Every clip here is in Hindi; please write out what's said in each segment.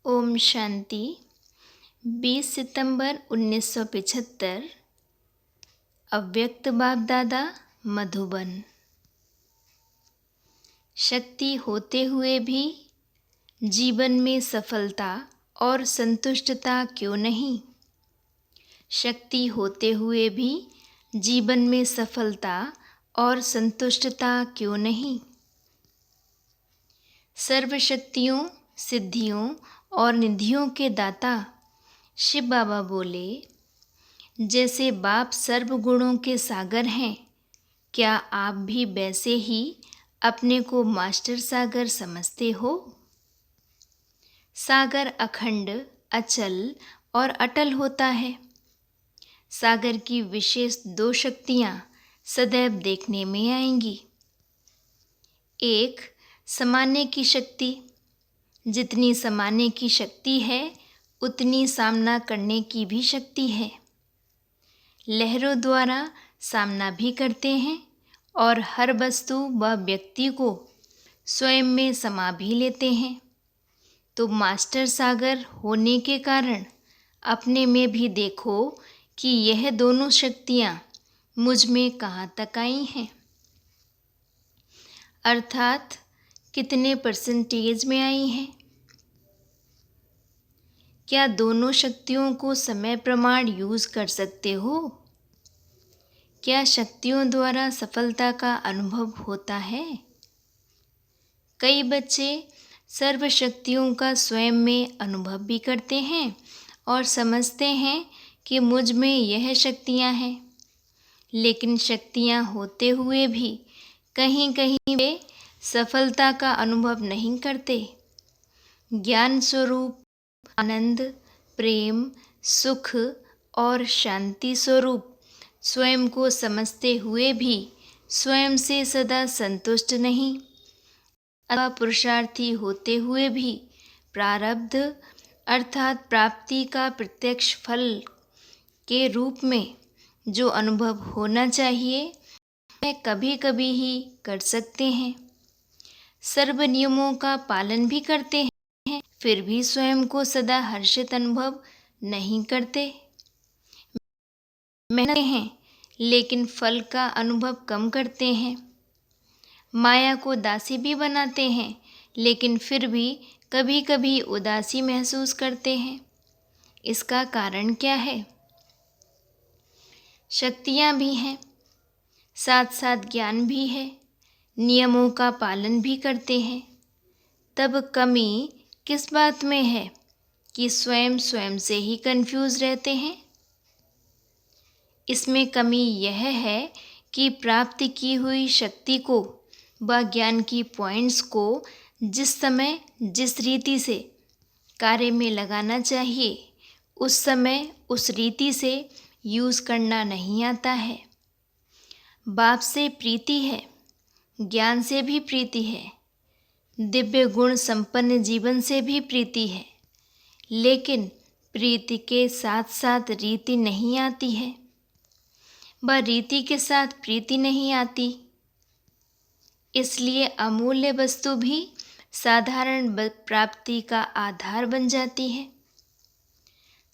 ओम शांति। 20 सितंबर 1975। अव्यक्त बाप दादा, मधुबन। शक्ति होते हुए भी जीवन में सफलता और संतुष्टता क्यों नहीं? शक्ति होते हुए भी जीवन में सफलता और संतुष्टता क्यों नहीं? सर्वशक्तियों, सिद्धियों और निधियों के दाता शिव बाबा बोले, जैसे बाप सर्व गुणों के सागर हैं, क्या आप भी वैसे ही अपने को मास्टर सागर समझते हो? सागर अखंड, अचल और अटल होता है। सागर की विशेष दो शक्तियाँ सदैव देखने में आएंगी। एक, समाने की शक्ति। जितनी समाने की शक्ति है, उतनी सामना करने की भी शक्ति है। लहरों द्वारा सामना भी करते हैं और हर वस्तु व व्यक्ति को स्वयं में समा भी लेते हैं। तो मास्टर सागर होने के कारण अपने में भी देखो कि यह दोनों शक्तियाँ मुझ में कहाँ तक आई हैं, अर्थात कितने परसेंटेज में आई हैं। क्या दोनों शक्तियों को समय प्रमाण यूज़ कर सकते हो? क्या शक्तियों द्वारा सफलता का अनुभव होता है? कई बच्चे सर्व शक्तियों का स्वयं में अनुभव भी करते हैं और समझते हैं कि मुझ में यह शक्तियाँ हैं, लेकिन शक्तियाँ होते हुए भी कहीं कहीं वे सफलता का अनुभव नहीं करते। ज्ञान स्वरूप, आनंद, प्रेम, सुख और शांति स्वरूप स्वयं को समझते हुए भी स्वयं से सदा संतुष्ट नहीं, अथवा पुरुषार्थी होते हुए भी प्रारब्ध अर्थात प्राप्ति का प्रत्यक्ष फल के रूप में जो अनुभव होना चाहिए वह कभी कभी ही कर सकते हैं। सर्व नियमों का पालन भी करते हैं, फिर भी स्वयं को सदा हर्षित अनुभव नहीं करते। मेहनत हैं लेकिन फल का अनुभव कम करते हैं। माया को दासी भी बनाते हैं, लेकिन फिर भी कभी कभी उदासी महसूस करते हैं। इसका कारण क्या है? शक्तियाँ भी हैं, साथ साथ ज्ञान भी है, नियमों का पालन भी करते हैं। तब कमी किस बात में है कि स्वयं स्वयं से ही कंफ्यूज रहते हैं? इसमें कमी यह है कि प्राप्त की हुई शक्ति को व ज्ञान की पॉइंट्स को जिस समय जिस रीति से कार्य में लगाना चाहिए, उस समय उस रीति से यूज़ करना नहीं आता है। बाप से प्रीति है, ज्ञान से भी प्रीति है, दिव्य गुण संपन्न जीवन से भी प्रीति है, लेकिन प्रीति के साथ साथ रीति नहीं आती है, व रीति के साथ प्रीति नहीं आती। इसलिए अमूल्य वस्तु भी साधारण प्राप्ति का आधार बन जाती है।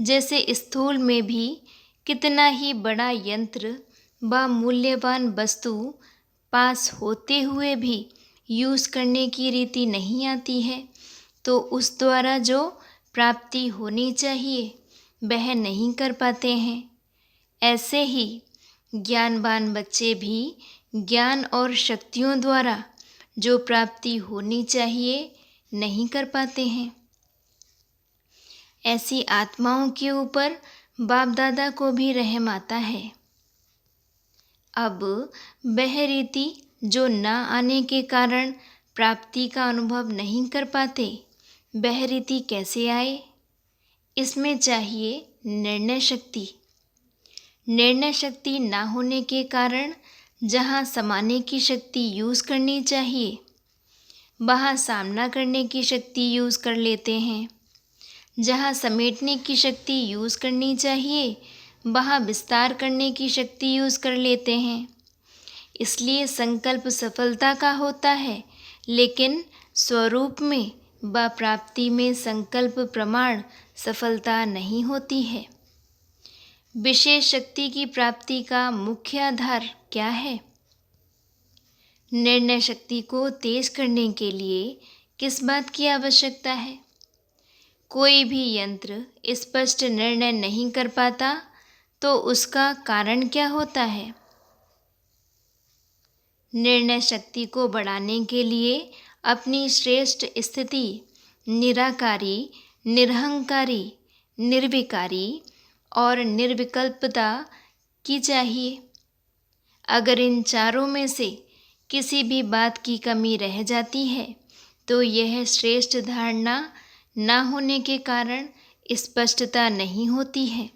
जैसे स्थूल में भी कितना ही बड़ा यंत्र व मूल्यवान वस्तु पास होते हुए भी यूज़ करने की रीति नहीं आती है, तो उस द्वारा जो प्राप्ति होनी चाहिए वह नहीं कर पाते हैं। ऐसे ही ज्ञानवान बच्चे भी ज्ञान और शक्तियों द्वारा जो प्राप्ति होनी चाहिए नहीं कर पाते हैं। ऐसी आत्माओं के ऊपर बाप दादा को भी रहम आता है। अब वह रीति जो न आने के कारण प्राप्ति का अनुभव नहीं कर पाते, वह रीति कैसे आए? इसमें चाहिए निर्णय शक्ति। निर्णय शक्ति ना होने के कारण जहाँ समाने की शक्ति यूज़ करनी चाहिए, वहाँ सामना करने की शक्ति यूज़ कर लेते हैं। जहाँ समेटने की शक्ति यूज़ करनी चाहिए, वहाँ विस्तार करने की शक्ति यूज़ कर लेते हैं। इसलिए संकल्प सफलता का होता है, लेकिन स्वरूप में व प्राप्ति में संकल्प प्रमाण सफलता नहीं होती है। विशेष शक्ति की प्राप्ति का मुख्य आधार क्या है? निर्णय शक्ति को तेज करने के लिए किस बात की आवश्यकता है? कोई भी यंत्र स्पष्ट निर्णय नहीं कर पाता तो उसका कारण क्या होता है? निर्णय शक्ति को बढ़ाने के लिए अपनी श्रेष्ठ स्थिति निराकारी, निरहंकारी, निर्विकारी और निर्विकल्पता की चाहिए। अगर इन चारों में से किसी भी बात की कमी रह जाती है तो यह श्रेष्ठ धारणा न होने के कारण स्पष्टता नहीं होती है।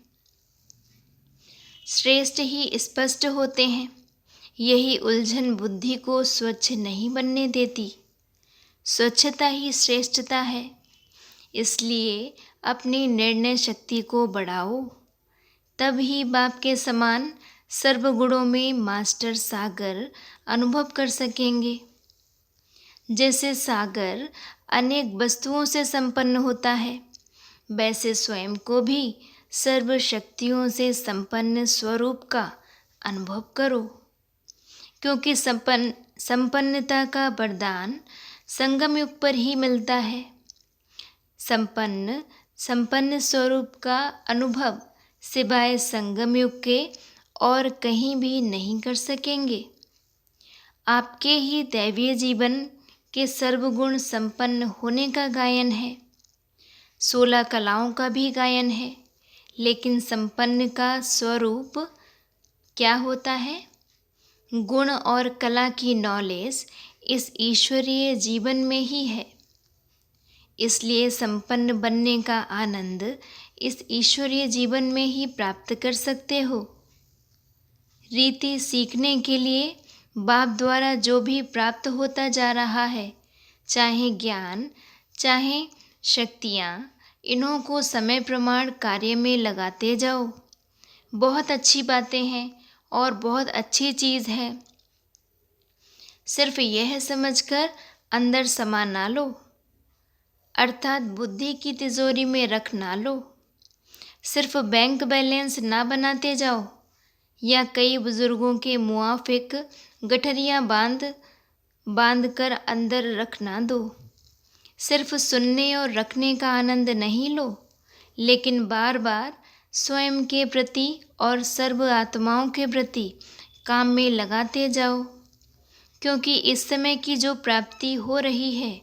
श्रेष्ठ ही स्पष्ट होते हैं। यही उलझन बुद्धि को स्वच्छ नहीं बनने देती। स्वच्छता ही श्रेष्ठता है। इसलिए अपनी निर्णय शक्ति को बढ़ाओ, तब ही बाप के समान सर्वगुणों में मास्टर सागर अनुभव कर सकेंगे। जैसे सागर अनेक वस्तुओं से संपन्न होता है, वैसे स्वयं को भी सर्व शक्तियों से संपन्न स्वरूप का अनुभव करो, क्योंकि संपन्नता का वरदान संगम युग पर ही मिलता है। संपन्न स्वरूप का अनुभव सिवाय संगम युग के और कहीं भी नहीं कर सकेंगे। आपके ही दैवीय जीवन के सर्वगुण संपन्न होने का गायन है। 16 कलाओं का भी गायन है, लेकिन संपन्न का स्वरूप क्या होता है? गुण और कला की नॉलेज इस ईश्वरीय जीवन में ही है। इसलिए संपन्न बनने का आनंद इस ईश्वरीय जीवन में ही प्राप्त कर सकते हो। रीति सीखने के लिए बाप द्वारा जो भी प्राप्त होता जा रहा है, चाहे ज्ञान, चाहे शक्तियाँ, इन्हों को समय प्रमाण कार्य में लगाते जाओ। बहुत अच्छी बातें हैं और बहुत अच्छी चीज़ है। सिर्फ यह समझकर अंदर समा ना लो, अर्थात बुद्धि की तिजोरी में रख ना लो। सिर्फ बैंक बैलेंस ना बनाते जाओ या कई बुजुर्गों के मुआफिक गठरियाँ बांध कर अंदर रख ना दो। सिर्फ सुनने और रखने का आनंद नहीं लो, लेकिन बार बार स्वयं के प्रति और सर्व आत्माओं के प्रति काम में लगाते जाओ, क्योंकि इस समय की जो प्राप्ति हो रही है,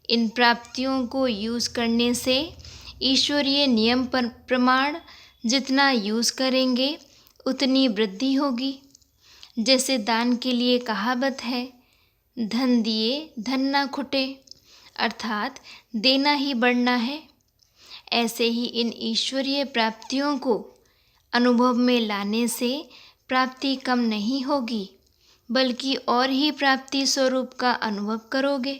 इन प्राप्तियों को यूज़ करने से ईश्वरीय नियम पर प्रमाण जितना यूज़ करेंगे उतनी वृद्धि होगी। जैसे दान के लिए कहावत है, धन दिए धन ना खुटे, अर्थात देना ही बढ़ना है। ऐसे ही इन ईश्वरीय प्राप्तियों को अनुभव में लाने से प्राप्ति कम नहीं होगी, बल्कि और ही प्राप्ति स्वरूप का अनुभव करोगे।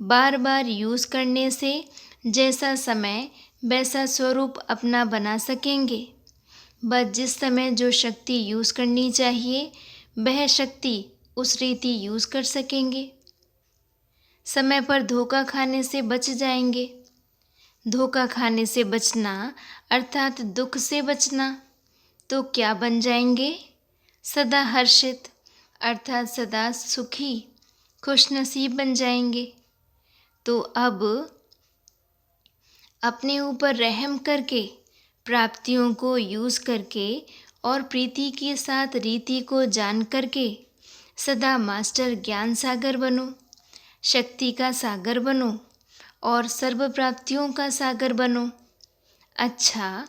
बार बार यूज़ करने से जैसा समय वैसा स्वरूप अपना बना सकेंगे। बस जिस समय जो शक्ति यूज़ करनी चाहिए वह शक्ति उस रीति यूज़ कर सकेंगे। समय पर धोखा खाने से बच जाएंगे। धोखा खाने से बचना अर्थात दुख से बचना, तो क्या बन जाएंगे? सदा हर्षित अर्थात सदा सुखी, खुशनसीब बन जाएंगे। तो अब अपने ऊपर रहम करके प्राप्तियों को यूज़ करके और प्रीति के साथ रीति को जान करके सदा मास्टर ज्ञान सागर बनो, शक्ति का सागर बनो और सर्व प्राप्तियों का सागर बनो। अच्छा,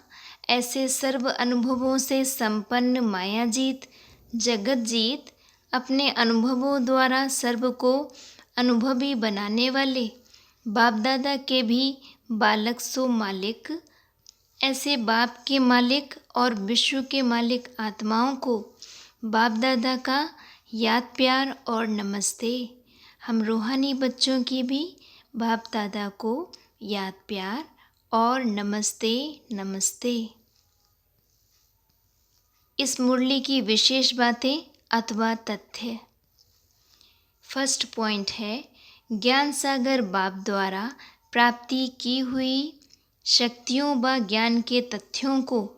ऐसे सर्व अनुभवों से संपन्न मायाजीत जगत जीत अपने अनुभवों द्वारा सर्व को अनुभवी बनाने वाले बाप दादा के भी बालक सो मालिक, ऐसे बाप के मालिक और विश्व के मालिक आत्माओं को बाप दादा का याद प्यार और नमस्ते। हम रूहानी बच्चों की भी बाप दादा को याद प्यार और नमस्ते नमस्ते। इस मुरली की विशेष बातें अथवा तथ्य। फर्स्ट पॉइंट है, ज्ञान सागर बाप द्वारा प्राप्ति की हुई शक्तियों व ज्ञान के तथ्यों को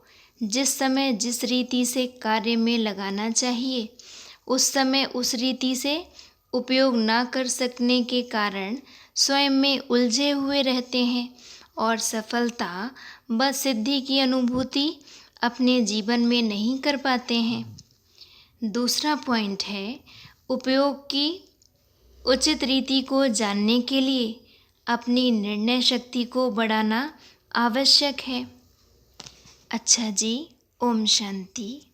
जिस समय जिस रीति से कार्य में लगाना चाहिए उस समय उस रीति से उपयोग ना कर सकने के कारण स्वयं में उलझे हुए रहते हैं और सफलता व सिद्धि की अनुभूति अपने जीवन में नहीं कर पाते हैं। दूसरा पॉइंट है, उपयोग की उचित रीति को जानने के लिए अपनी निर्णय शक्ति को बढ़ाना आवश्यक है। अच्छा जी, ओम शांति।